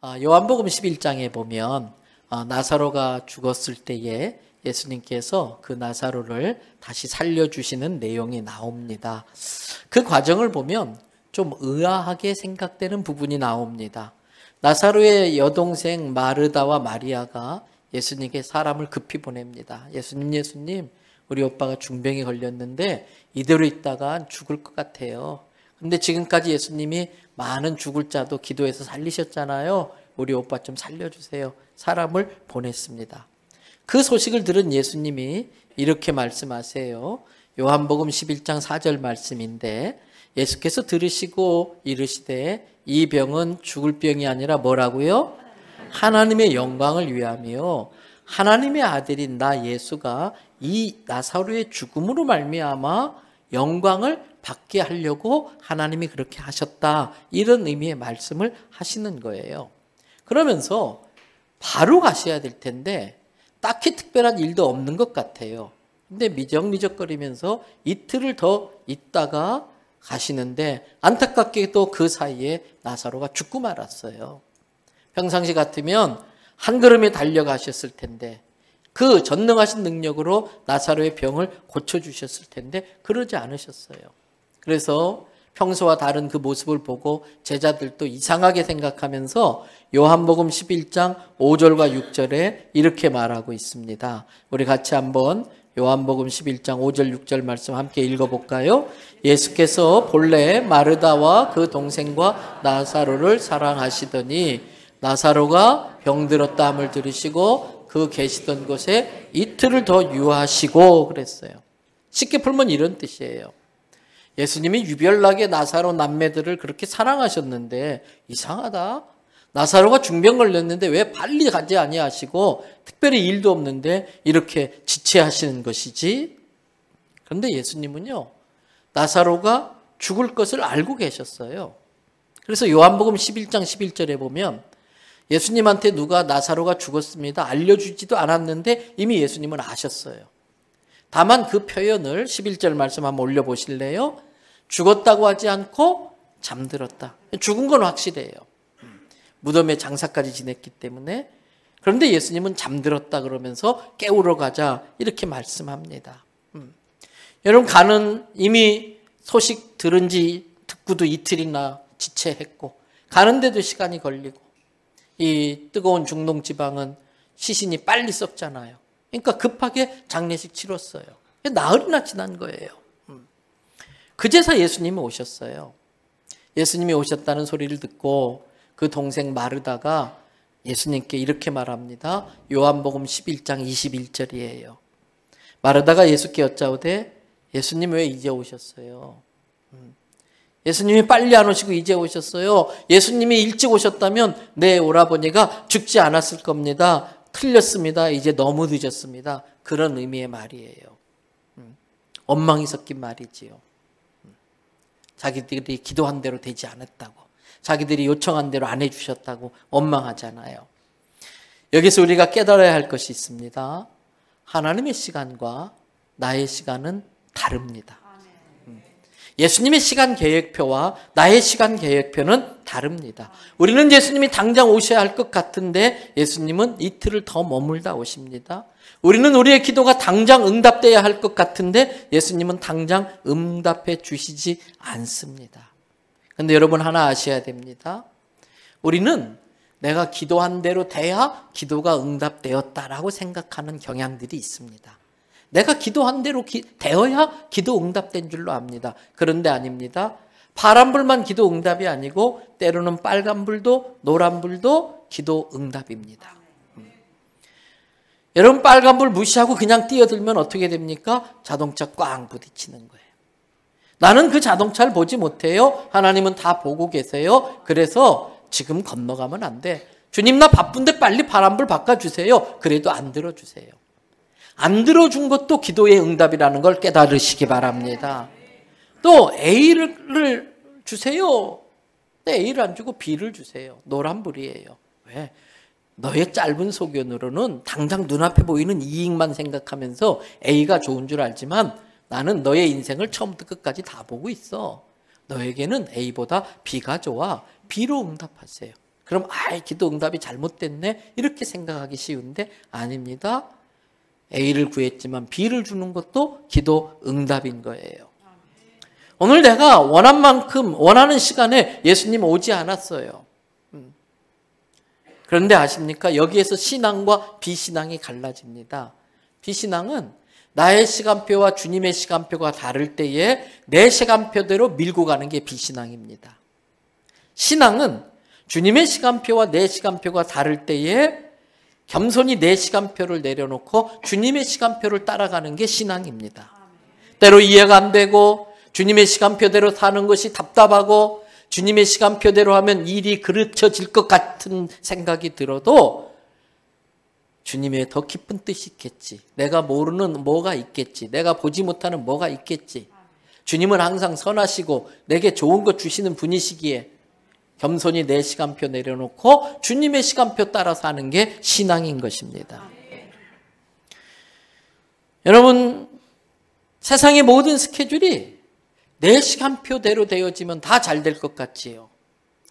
요한복음 11장에 보면 나사로가 죽었을 때에 예수님께서 그 나사로를 다시 살려주시는 내용이 나옵니다. 그 과정을 보면 좀 의아하게 생각되는 부분이 나옵니다. 나사로의 여동생 마르다와 마리아가 예수님께 사람을 급히 보냅니다. 예수님, 우리 오빠가 중병에 걸렸는데 이대로 있다가 죽을 것 같아요. 근데 지금까지 예수님이 많은 죽을 자도 기도해서 살리셨잖아요. 우리 오빠 좀 살려주세요. 사람을 보냈습니다. 그 소식을 들은 예수님이 이렇게 말씀하세요. 요한복음 11장 4절 말씀인데 예수께서 들으시고 이르시되 이 병은 죽을 병이 아니라 뭐라고요? 하나님의 영광을 위하며 하나님의 아들인 나 예수가 이 나사로의 죽음으로 말미암아 영광을 받게 하려고 하나님이 그렇게 하셨다. 이런 의미의 말씀을 하시는 거예요. 그러면서 바로 가셔야 될 텐데 딱히 특별한 일도 없는 것 같아요. 근데 미적미적거리면서 이틀을 더 있다가 가시는데 안타깝게도 그 사이에 나사로가 죽고 말았어요. 평상시 같으면 한 걸음에 달려가셨을 텐데 그 전능하신 능력으로 나사로의 병을 고쳐주셨을 텐데 그러지 않으셨어요. 그래서 평소와 다른 그 모습을 보고 제자들도 이상하게 생각하면서 요한복음 11장 5절과 6절에 이렇게 말하고 있습니다. 우리 같이 한번 요한복음 11장 5절 6절 말씀 함께 읽어볼까요? 예수께서 본래 마르다와 그 동생과 나사로를 사랑하시더니 나사로가 병들었다 함을 들으시고 그 계시던 곳에 이틀을 더 유하시고 그랬어요. 쉽게 풀면 이런 뜻이에요. 예수님이 유별나게 나사로 남매들을 그렇게 사랑하셨는데 이상하다. 나사로가 중병 걸렸는데 왜 빨리 가지 아니하시고 특별히 일도 없는데 이렇게 지체하시는 것이지? 그런데 예수님은요. 나사로가 죽을 것을 알고 계셨어요. 그래서 요한복음 11장 11절에 보면 예수님한테 누가 나사로가 죽었습니다. 알려주지도 않았는데 이미 예수님은 아셨어요. 다만 그 표현을 11절 말씀 한번 올려보실래요? 죽었다고 하지 않고 잠들었다. 죽은 건 확실해요. 무덤에 장사까지 지냈기 때문에. 그런데 예수님은 잠들었다 그러면서 깨우러 가자 이렇게 말씀합니다. 여러분 가는 이미 소식 들은 지 듣고도 이틀이나 지체했고 가는데도 시간이 걸리고 이 뜨거운 중동 지방은 시신이 빨리 썩잖아요. 그러니까 급하게 장례식 치렀어요. 나흘이나 지난 거예요. 그제서 예수님이 오셨어요. 예수님이 오셨다는 소리를 듣고 그 동생 마르다가 예수님께 이렇게 말합니다. 요한복음 11장 21절이에요. 마르다가 예수께 여짜오되 예수님 왜 이제 오셨어요? 예수님이 빨리 안 오시고 이제 오셨어요. 예수님이 일찍 오셨다면 내 오라버니가 죽지 않았을 겁니다. 틀렸습니다. 이제 너무 늦었습니다. 그런 의미의 말이에요. 원망이 섞인 말이지요. 자기들이 기도한 대로 되지 않았다고, 자기들이 요청한 대로 안 해주셨다고 원망하잖아요. 여기서 우리가 깨달아야 할 것이 있습니다. 하나님의 시간과 나의 시간은 다릅니다. 예수님의 시간 계획표와 나의 시간 계획표는 다릅니다. 우리는 예수님이 당장 오셔야 할 것 같은데 예수님은 이틀을 더 머물다 오십니다. 우리는 우리의 기도가 당장 응답돼야 할 것 같은데 예수님은 당장 응답해 주시지 않습니다. 그런데 여러분 하나 아셔야 됩니다. 우리는 내가 기도한 대로 돼야 기도가 응답되었다라고 생각하는 경향들이 있습니다. 내가 기도한 대로 되어야 기도 응답된 줄로 압니다. 그런데 아닙니다. 파란불만 기도 응답이 아니고 때로는 빨간불도 노란불도 기도 응답입니다. 여러분 빨간불 무시하고 그냥 뛰어들면 어떻게 됩니까? 자동차 꽝 부딪히는 거예요. 나는 그 자동차를 보지 못해요. 하나님은 다 보고 계세요. 그래서 지금 건너가면 안 돼. 주님 나 바쁜데 빨리 파란불 바꿔주세요. 그래도 안 들어주세요. 안 들어준 것도 기도의 응답이라는 걸 깨달으시기 바랍니다. 또 A를 주세요. A를 안 주고 B를 주세요. 노란불이에요. 왜? 너의 짧은 소견으로는 당장 눈앞에 보이는 이익만 생각하면서 A가 좋은 줄 알지만 나는 너의 인생을 처음부터 끝까지 다 보고 있어. 너에게는 A보다 B가 좋아. B로 응답하세요. 그럼 기도 응답이 잘못됐네 이렇게 생각하기 쉬운데 아닙니다. A를 구했지만 B를 주는 것도 기도 응답인 거예요. 오늘 내가 원한 만큼 원하는 시간에 예수님 오지 않았어요. 그런데 아십니까? 여기에서 신앙과 비신앙이 갈라집니다. 비신앙은 나의 시간표와 주님의 시간표가 다를 때에 내 시간표대로 밀고 가는 게 비신앙입니다. 신앙은 주님의 시간표와 내 시간표가 다를 때에 겸손히 내 시간표를 내려놓고 주님의 시간표를 따라가는 게 신앙입니다. 때로 이해가 안 되고 주님의 시간표대로 사는 것이 답답하고 주님의 시간표대로 하면 일이 그르쳐질 것 같은 생각이 들어도 주님의 더 깊은 뜻이 있겠지. 내가 모르는 뭐가 있겠지. 내가 보지 못하는 뭐가 있겠지. 주님은 항상 선하시고 내게 좋은 것 주시는 분이시기에 겸손히 내 시간표 내려놓고 주님의 시간표 따라 사는 게 신앙인 것입니다. 여러분, 세상의 모든 스케줄이 내 시간표대로 되어지면 다 잘 될 것 같지요.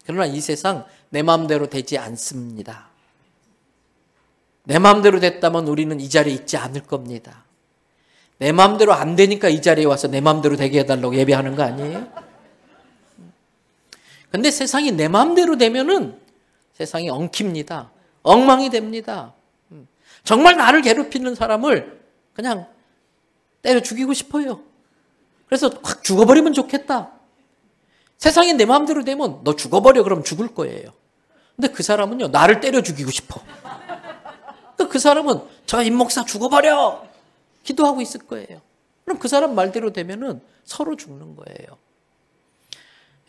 그러나 이 세상 내 마음대로 되지 않습니다. 내 마음대로 됐다면 우리는 이 자리에 있지 않을 겁니다. 내 마음대로 안 되니까 이 자리에 와서 내 마음대로 되게 해달라고 예배하는 거 아니에요? 근데 세상이 내 마음대로 되면은 세상이 엉킵니다. 엉망이 됩니다. 정말 나를 괴롭히는 사람을 그냥 때려 죽이고 싶어요. 그래서 확 죽어버리면 좋겠다. 세상이 내 마음대로 되면 너 죽어버려 그럼 죽을 거예요. 근데 그 사람은요 나를 때려 죽이고 싶어. 그 사람은 저 임목사 죽어버려 기도하고 있을 거예요. 그럼 그 사람 말대로 되면은 서로 죽는 거예요.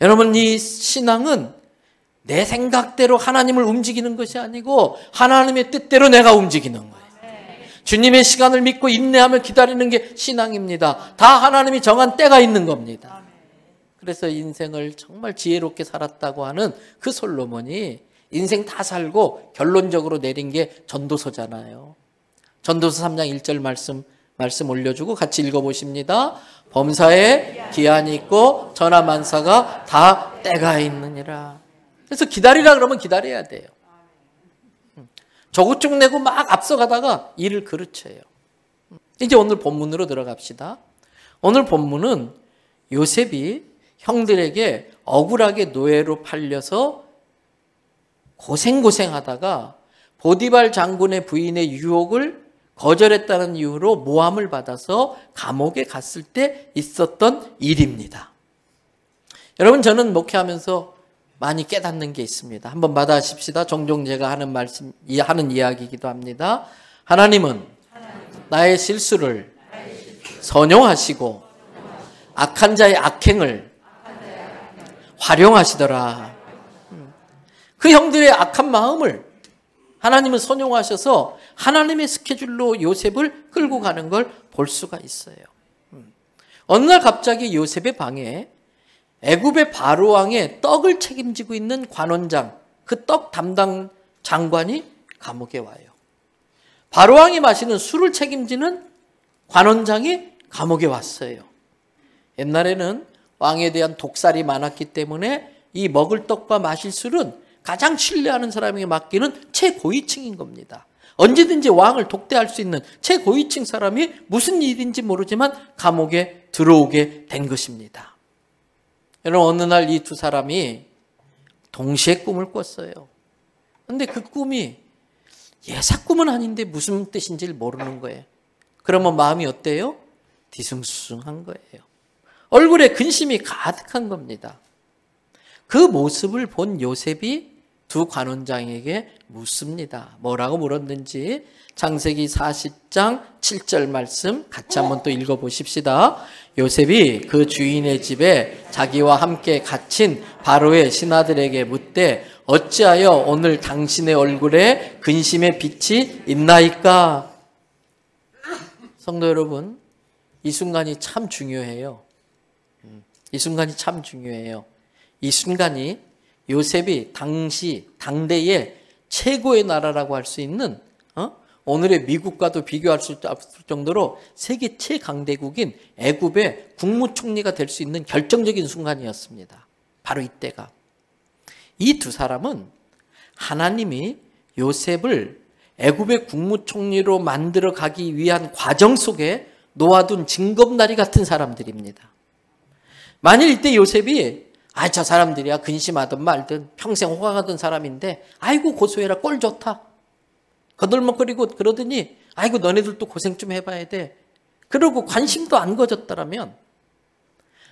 여러분, 이 신앙은 내 생각대로 하나님을 움직이는 것이 아니고 하나님의 뜻대로 내가 움직이는 거예요. 주님의 시간을 믿고 인내하며 기다리는 게 신앙입니다. 다 하나님이 정한 때가 있는 겁니다. 그래서 인생을 정말 지혜롭게 살았다고 하는 그 솔로몬이 인생 다 살고 결론적으로 내린 게 전도서잖아요. 전도서 3장 1절 말씀 올려주고 같이 읽어보십니다. 범사에 기한이 있고 전하만사가 다 때가 있느니라. 그래서 기다리라 그러면 기다려야 돼요. 저구쭉 내고 막 앞서가다가 일을 그르쳐요. 이제 오늘 본문으로 들어갑시다. 오늘 본문은 요셉이 형들에게 억울하게 노예로 팔려서 고생하다가 보디발 장군의 부인의 유혹을 거절했다는 이유로 모함을 받아서 감옥에 갔을 때 있었던 일입니다. 여러분, 저는 목회하면서 많이 깨닫는 게 있습니다. 한번 받아십시다. 종종 제가 하는 이야기이기도 합니다. 하나님은 나의 실수를 선용하시고 악한 자의 악행을 활용하시더라. 그 형들의 악한 마음을 하나님은 선용하셔서 하나님의 스케줄로 요셉을 끌고 가는 걸 볼 수가 있어요. 어느 날 갑자기 요셉의 방에 애굽의 바로 왕의 떡을 책임지고 있는 관원장, 그 떡 담당 장관이 감옥에 와요. 바로 왕이 마시는 술을 책임지는 관원장이 감옥에 왔어요. 옛날에는 왕에 대한 독살이 많았기 때문에 이 먹을 떡과 마실 술은 가장 신뢰하는 사람에게 맡기는 최고위층인 겁니다. 언제든지 왕을 독대할 수 있는 최고위층 사람이 무슨 일인지 모르지만 감옥에 들어오게 된 것입니다. 여러분, 어느 날 이 두 사람이 동시에 꿈을 꿨어요. 그런데 그 꿈이 예사꿈은 아닌데 무슨 뜻인지 모르는 거예요. 그러면 마음이 어때요? 뒤숭숭한 거예요. 얼굴에 근심이 가득한 겁니다. 그 모습을 본 요셉이 두 관원장에게 묻습니다. 뭐라고 물었는지 창세기 40장 7절 말씀 같이 한번 또 읽어보십시다. 요셉이 그 주인의 집에 자기와 함께 갇힌 바로의 신하들에게 묻되 어찌하여 오늘 당신의 얼굴에 근심의 빛이 있나이까? 성도 여러분, 이 순간이 참 중요해요. 이 순간이 참 중요해요. 이 순간이 요셉이 당대의 최고의 나라라고 할 수 있는 오늘의 미국과도 비교할 수 없을 정도로 세계 최강대국인 애굽의 국무총리가 될 수 있는 결정적인 순간이었습니다. 바로 이때가. 이 두 사람은 하나님이 요셉을 애굽의 국무총리로 만들어 가기 위한 과정 속에 놓아둔 징검다리 같은 사람들입니다. 만일 이때 요셉이 저 사람들이야 근심하든 말든 평생 호강하던 사람인데 아이고 고소해라 꼴 좋다 거들먹거리고 그러더니 아이고 너네들도 고생 좀 해봐야 돼 그러고 관심도 안 가졌더라면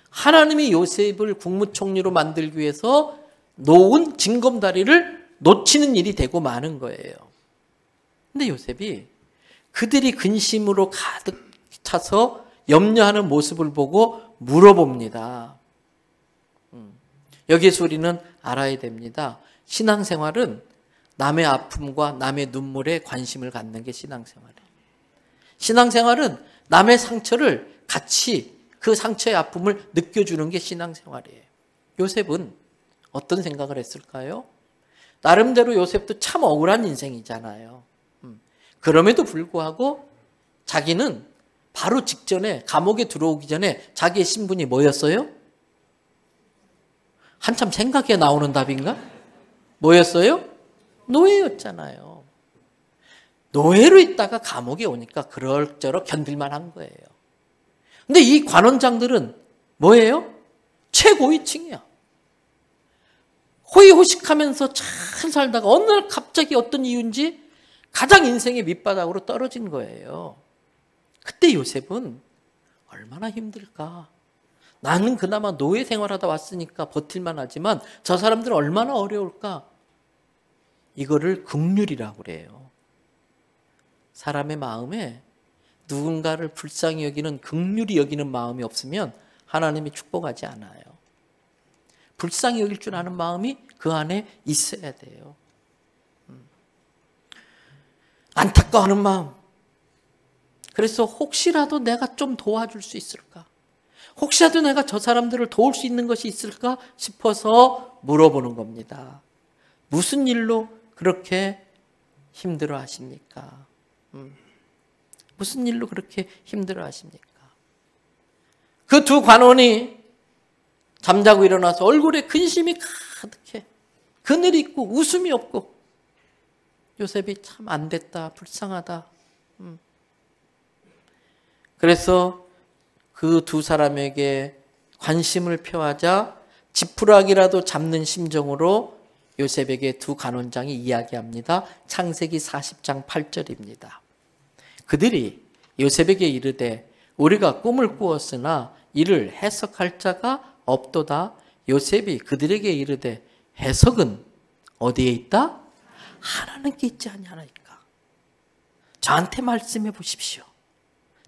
하나님이 요셉을 국무총리로 만들기 위해서 놓은 징검다리를 놓치는 일이 되고 마는 거예요. 근데 요셉이 그들이 근심으로 가득 차서 염려하는 모습을 보고 물어봅니다. 여기에서 우리는 알아야 됩니다. 신앙생활은 남의 아픔과 남의 눈물에 관심을 갖는 게 신앙생활이에요. 신앙생활은 남의 상처를 같이 그 상처의 아픔을 느껴주는 게 신앙생활이에요. 요셉은 어떤 생각을 했을까요? 나름대로 요셉도 참 억울한 인생이잖아요. 그럼에도 불구하고 자기는 바로 직전에 감옥에 들어오기 전에 자기의 신분이 뭐였어요? 한참 생각해 나오는 답인가? 뭐였어요? 노예였잖아요. 노예로 있다가 감옥에 오니까 그럴저럴 견딜만 한 거예요. 근데 이 관원장들은 뭐예요? 최고위층이야. 호의호식하면서 잘 살다가 어느 날 갑자기 어떤 이유인지 가장 인생의 밑바닥으로 떨어진 거예요. 그때 요셉은 얼마나 힘들까. 나는 그나마 노예 생활하다 왔으니까 버틸만 하지만 저 사람들은 얼마나 어려울까. 이거를 긍휼이라고 그래요. 사람의 마음에 누군가를 불쌍히 여기는 긍휼히 여기는 마음이 없으면 하나님이 축복하지 않아요. 불쌍히 여길 줄 아는 마음이 그 안에 있어야 돼요. 안타까워하는 마음. 그래서 혹시라도 내가 좀 도와줄 수 있을까? 혹시라도 내가 저 사람들을 도울 수 있는 것이 있을까 싶어서 물어보는 겁니다. 무슨 일로 그렇게 힘들어 하십니까? 무슨 일로 그렇게 힘들어 하십니까? 그 두 관원이 잠자고 일어나서 얼굴에 근심이 가득해. 그늘이 있고 웃음이 없고 요셉이 참 안 됐다, 불쌍하다. 그래서 그 두 사람에게 관심을 표하자 지푸라기라도 잡는 심정으로 요셉에게 두 간원장이 이야기합니다. 창세기 40장 8절입니다. 그들이 요셉에게 이르되 우리가 꿈을 꾸었으나 이를 해석할 자가 없도다. 요셉이 그들에게 이르되 해석은 어디에 있다? 하나님께 있지 아니하나이까. 저한테 말씀해 보십시오.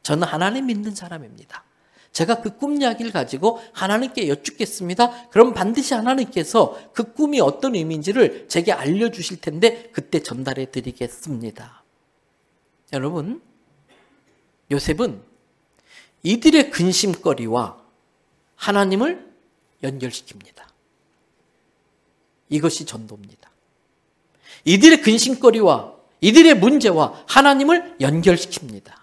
저는 하나님 믿는 사람입니다. 제가 그 꿈 이야기를 가지고 하나님께 여쭙겠습니다. 그럼 반드시 하나님께서 그 꿈이 어떤 의미인지를 제게 알려주실 텐데 그때 전달해 드리겠습니다. 여러분, 요셉은 이들의 근심거리와 하나님을 연결시킵니다. 이것이 전도입니다. 이들의 근심거리와 이들의 문제와 하나님을 연결시킵니다.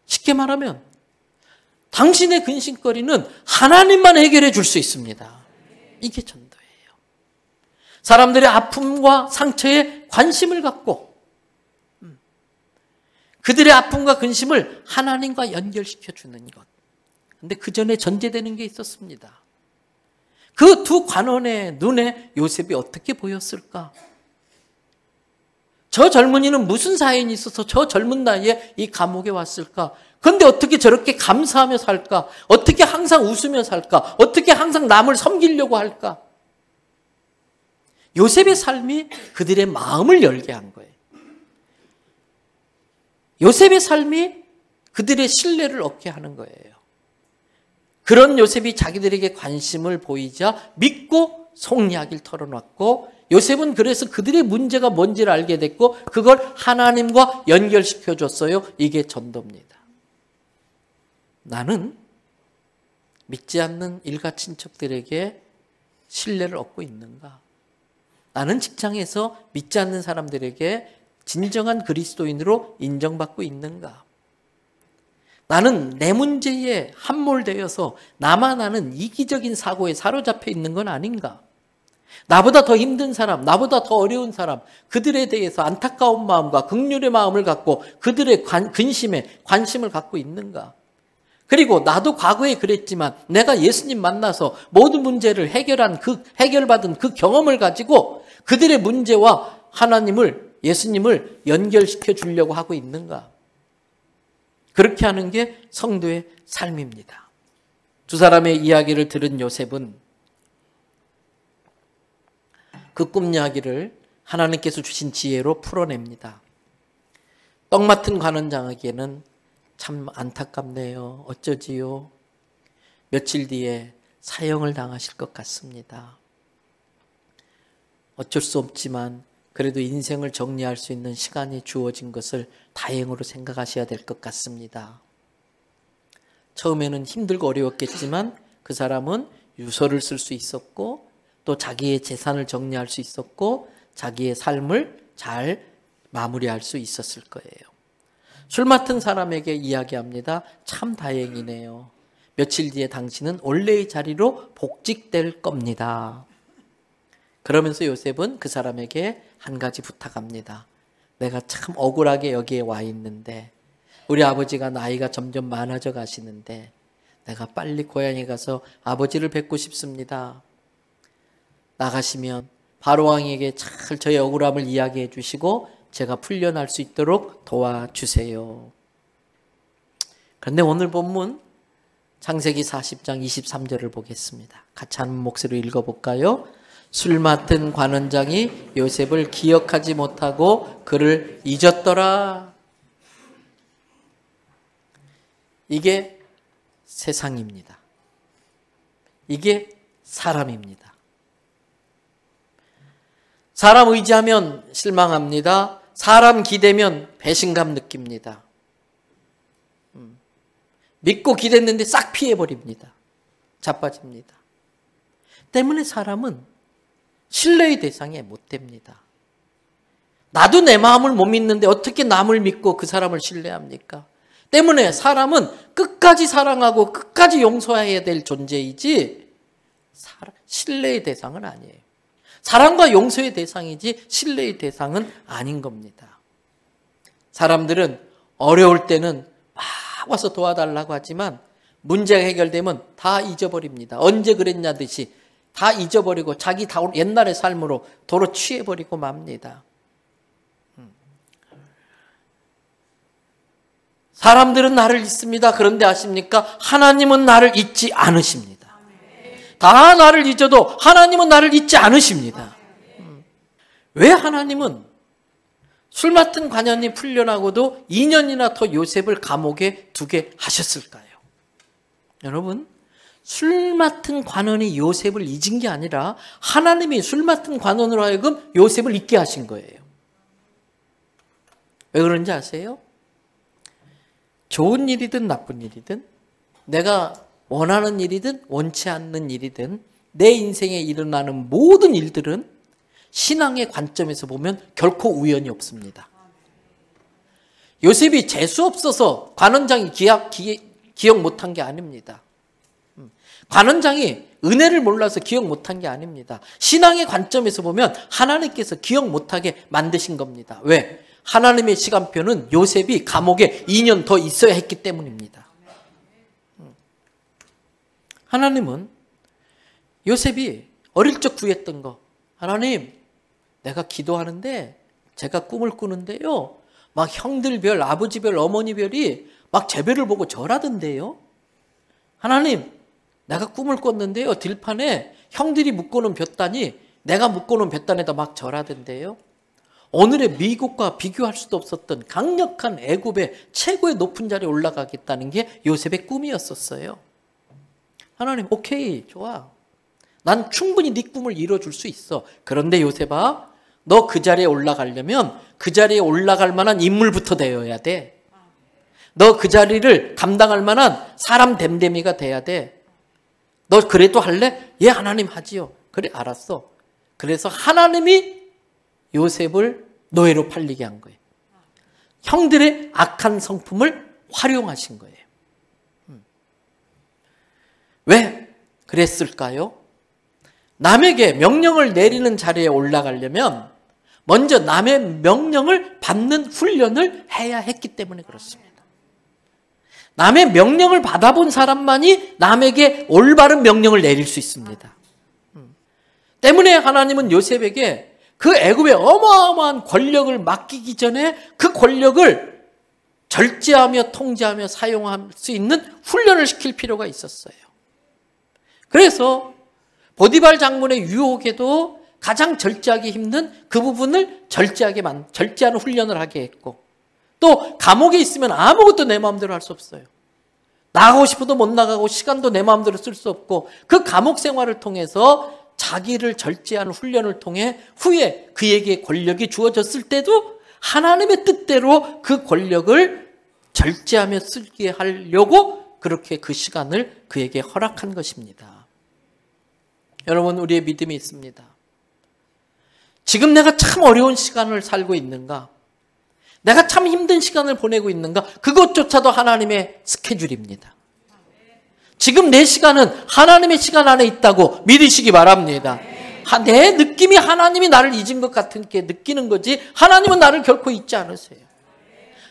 쉽게 말하면 당신의 근심거리는 하나님만 해결해 줄 수 있습니다. 이게 전도예요. 사람들의 아픔과 상처에 관심을 갖고 그들의 아픔과 근심을 하나님과 연결시켜 주는 것. 근데 그 전에 전제되는 게 있었습니다. 그 두 관원의 눈에 요셉이 어떻게 보였을까? 저 젊은이는 무슨 사연이 있어서 저 젊은 나이에 이 감옥에 왔을까? 그런데 어떻게 저렇게 감사하며 살까? 어떻게 항상 웃으며 살까? 어떻게 항상 남을 섬기려고 할까? 요셉의 삶이 그들의 마음을 열게 한 거예요. 요셉의 삶이 그들의 신뢰를 얻게 하는 거예요. 그런 요셉이 자기들에게 관심을 보이자 믿고 속 이야기를 털어놨고 요셉은 그래서 그들의 문제가 뭔지를 알게 됐고 그걸 하나님과 연결시켜 줬어요. 이게 전도입니다. 나는 믿지 않는 일가 친척들에게 신뢰를 얻고 있는가? 나는 직장에서 믿지 않는 사람들에게 진정한 그리스도인으로 인정받고 있는가? 나는 내 문제에 함몰되어서 나만 아는 이기적인 사고에 사로잡혀 있는 건 아닌가? 나보다 더 힘든 사람, 나보다 더 어려운 사람, 그들에 대해서 안타까운 마음과 긍휼의 마음을 갖고 그들의 근심에 관심을 갖고 있는가? 그리고 나도 과거에 그랬지만 내가 예수님 만나서 모든 문제를 해결받은 그 경험을 가지고 그들의 문제와 하나님을, 예수님을 연결시켜 주려고 하고 있는가? 그렇게 하는 게 성도의 삶입니다. 두 사람의 이야기를 들은 요셉은 그 꿈 이야기를 하나님께서 주신 지혜로 풀어냅니다. 떡 맡은 관원장에게는 참 안타깝네요. 어쩌지요? 며칠 뒤에 사형을 당하실 것 같습니다. 어쩔 수 없지만 그래도 인생을 정리할 수 있는 시간이 주어진 것을 다행으로 생각하셔야 될 것 같습니다. 처음에는 힘들고 어려웠겠지만 그 사람은 유서를 쓸 수 있었고 또 자기의 재산을 정리할 수 있었고 자기의 삶을 잘 마무리할 수 있었을 거예요. 술 맡은 사람에게 이야기합니다. 참 다행이네요. 며칠 뒤에 당신은 원래의 자리로 복직될 겁니다. 그러면서 요셉은 그 사람에게 한 가지 부탁합니다. 내가 참 억울하게 여기에 와 있는데 우리 아버지가 나이가 점점 많아져 가시는데 내가 빨리 고향에 가서 아버지를 뵙고 싶습니다. 나가시면 바로왕에게 잘 저의 억울함을 이야기해 주시고 제가 풀려날 수 있도록 도와주세요. 그런데 오늘 본문 창세기 40장 23절을 보겠습니다. 같이 한 목소리로 읽어볼까요? 술 맡은 관원장이 요셉을 기억하지 못하고 그를 잊었더라. 이게 세상입니다. 이게 사람입니다. 사람 의지하면 실망합니다. 사람 기대면 배신감 느낍니다. 믿고 기댔는데 싹 피해버립니다. 자빠집니다. 때문에 사람은 신뢰의 대상이 못 됩니다. 나도 내 마음을 못 믿는데 어떻게 남을 믿고 그 사람을 신뢰합니까? 때문에 사람은 끝까지 사랑하고 끝까지 용서해야 될 존재이지 신뢰의 대상은 아니에요. 사랑과 용서의 대상이지 신뢰의 대상은 아닌 겁니다. 사람들은 어려울 때는 막 와서 도와달라고 하지만 문제가 해결되면 다 잊어버립니다. 언제 그랬냐 듯이 다 잊어버리고 자기 옛날의 삶으로 도로 취해버리고 맙니다. 사람들은 나를 잊습니다. 그런데 아십니까? 하나님은 나를 잊지 않으십니다. 다 나를 잊어도 하나님은 나를 잊지 않으십니다. 왜 하나님은 술 맡은 관원이 풀려나고도 2년이나 더 요셉을 감옥에 두게 하셨을까요? 여러분, 술 맡은 관원이 요셉을 잊은 게 아니라 하나님이 술 맡은 관원으로 하여금 요셉을 잊게 하신 거예요. 왜 그런지 아세요? 좋은 일이든 나쁜 일이든 내가 원하는 일이든 원치 않는 일이든 내 인생에 일어나는 모든 일들은 신앙의 관점에서 보면 결코 우연이 없습니다. 요셉이 재수 없어서 관원장이 기억 못한 게 아닙니다. 관원장이 은혜를 몰라서 기억 못한 게 아닙니다. 신앙의 관점에서 보면 하나님께서 기억 못하게 만드신 겁니다. 왜? 하나님의 시간표는 요셉이 감옥에 2년 더 있어야 했기 때문입니다. 하나님은 요셉이 어릴 적 구했던 거, 하나님, 내가 기도하는데 제가 꿈을 꾸는데요, 막 형들별, 아버지별, 어머니별이 막 제 별을 보고 절하던데요. 하나님, 내가 꿈을 꿨는데요, 들판에 형들이 묶어놓은 볕단이 내가 묶어놓은 볕단에다 막 절하던데요. 오늘의 미국과 비교할 수도 없었던 강력한 애굽의 최고의 높은 자리에 올라가겠다는 게 요셉의 꿈이었었어요. 하나님, 오케이, 좋아. 난 충분히 네 꿈을 이뤄줄 수 있어. 그런데 요셉아, 너 그 자리에 올라가려면 그 자리에 올라갈 만한 인물부터 되어야 돼. 너 그 자리를 감당할 만한 사람 됨됨이가 돼야 돼. 너 그래도 할래? 예, 하나님 하지요. 그래, 알았어. 그래서 하나님이 요셉을 노예로 팔리게 한 거예요. 형들의 악한 성품을 활용하신 거예요. 왜 그랬을까요? 남에게 명령을 내리는 자리에 올라가려면 먼저 남의 명령을 받는 훈련을 해야 했기 때문에 그렇습니다. 남의 명령을 받아본 사람만이 남에게 올바른 명령을 내릴 수 있습니다. 때문에 하나님은 요셉에게 그 애굽의 어마어마한 권력을 맡기기 전에 그 권력을 절제하며 통제하며 사용할 수 있는 훈련을 시킬 필요가 있었어요. 그래서 보디발 장군의 유혹에도 가장 절제하기 힘든 그 부분을 절제하는 훈련을 하게 했고, 또 감옥에 있으면 아무것도 내 마음대로 할 수 없어요. 나가고 싶어도 못 나가고 시간도 내 마음대로 쓸 수 없고, 그 감옥 생활을 통해서 자기를 절제하는 훈련을 통해 후에 그에게 권력이 주어졌을 때도 하나님의 뜻대로 그 권력을 절제하며 쓰게 하려고 그렇게 그 시간을 그에게 허락한 것입니다. 여러분, 우리의 믿음이 있습니다. 지금 내가 참 어려운 시간을 살고 있는가? 내가 참 힘든 시간을 보내고 있는가? 그것조차도 하나님의 스케줄입니다. 지금 내 시간은 하나님의 시간 안에 있다고 믿으시기 바랍니다. 내 느낌이 하나님이 나를 잊은 것 같은 게 느끼는 거지, 하나님은 나를 결코 잊지 않으세요.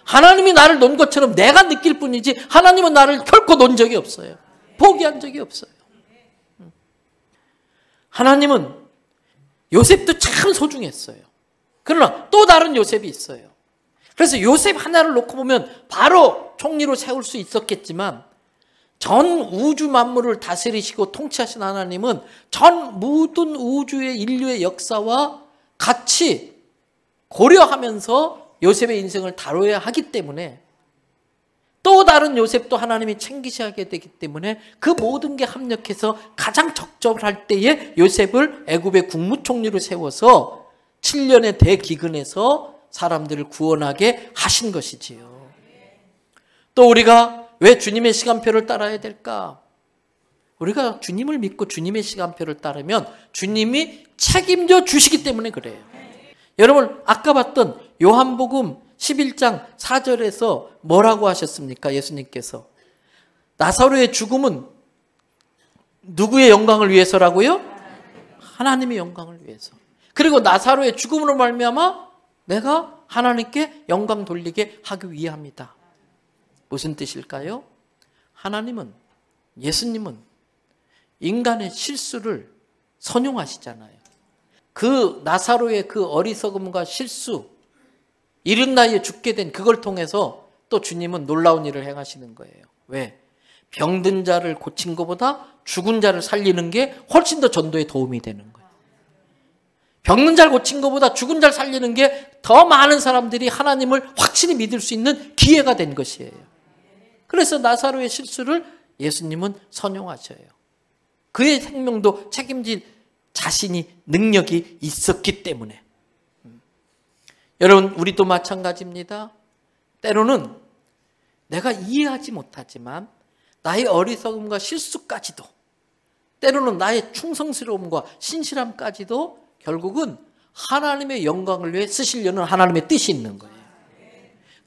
하나님이 나를 놓은 것처럼 내가 느낄 뿐이지 하나님은 나를 결코 놓은 적이 없어요. 포기한 적이 없어요. 하나님은 요셉도 참 소중했어요. 그러나 또 다른 요셉이 있어요. 그래서 요셉 하나를 놓고 보면 바로 총리로 세울 수 있었겠지만, 전 우주 만물을 다스리시고 통치하신 하나님은 전 모든 우주의 인류의 역사와 같이 고려하면서 요셉의 인생을 다뤄야 하기 때문에, 또 다른 요셉도 하나님이 챙기셔야 되기 때문에 그 모든 게 합력해서 가장 적절할 때에 요셉을 애굽의 국무총리로 세워서 7년의 대기근에서 사람들을 구원하게 하신 것이지요. 또 우리가 왜 주님의 시간표를 따라야 될까? 우리가 주님을 믿고 주님의 시간표를 따르면 주님이 책임져 주시기 때문에 그래요. 여러분, 아까 봤던 요한복음 11장 4절에서 뭐라고 하셨습니까? 예수님께서 나사로의 죽음은 누구의 영광을 위해서라고요? 하나님의 영광을 위해서. 그리고 나사로의 죽음으로 말미암아 내가 하나님께 영광 돌리게 하기 위함이다. 무슨 뜻일까요? 하나님은, 예수님은 인간의 실수를 선용하시잖아요. 그 나사로의 그 어리석음과 실수, 이른 나이에 죽게 된 그걸 통해서 또 주님은 놀라운 일을 행하시는 거예요. 왜? 병든 자를 고친 것보다 죽은 자를 살리는 게 훨씬 더 전도에 도움이 되는 거예요. 병든 자를 고친 것보다 죽은 자를 살리는 게 더 많은 사람들이 하나님을 확실히 믿을 수 있는 기회가 된 것이에요. 그래서 나사로의 실수를 예수님은 선용하셔요. 그의 생명도 책임질 자신이, 능력이 있었기 때문에. 여러분, 우리도 마찬가지입니다. 때로는 내가 이해하지 못하지만 나의 어리석음과 실수까지도, 때로는 나의 충성스러움과 신실함까지도 결국은 하나님의 영광을 위해 쓰시려는 하나님의 뜻이 있는 거예요.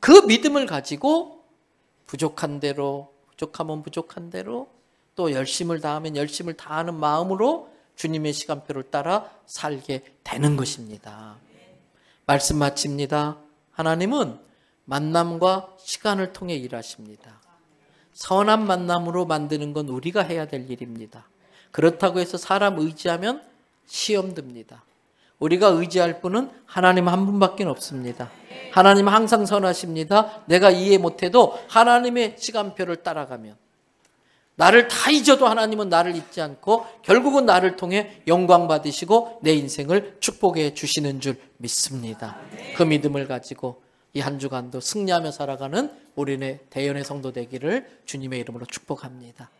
그 믿음을 가지고 부족한 대로, 부족하면 부족한 대로, 또 열심을 다하면 열심을 다하는 마음으로 주님의 시간표를 따라 살게 되는 것입니다. 말씀 마칩니다. 하나님은 만남과 시간을 통해 일하십니다. 선한 만남으로 만드는 건 우리가 해야 될 일입니다. 그렇다고 해서 사람 의지하면 시험 듭니다. 우리가 의지할 분은 하나님 한 분밖에 없습니다. 하나님 항상 선하십니다. 내가 이해 못해도 하나님의 시간표를 따라가면, 나를 다 잊어도 하나님은 나를 잊지 않고 결국은 나를 통해 영광 받으시고 내 인생을 축복해 주시는 줄 믿습니다. 그 믿음을 가지고 이 한 주간도 승리하며 살아가는 우리네 대연의 성도 되기를 주님의 이름으로 축복합니다.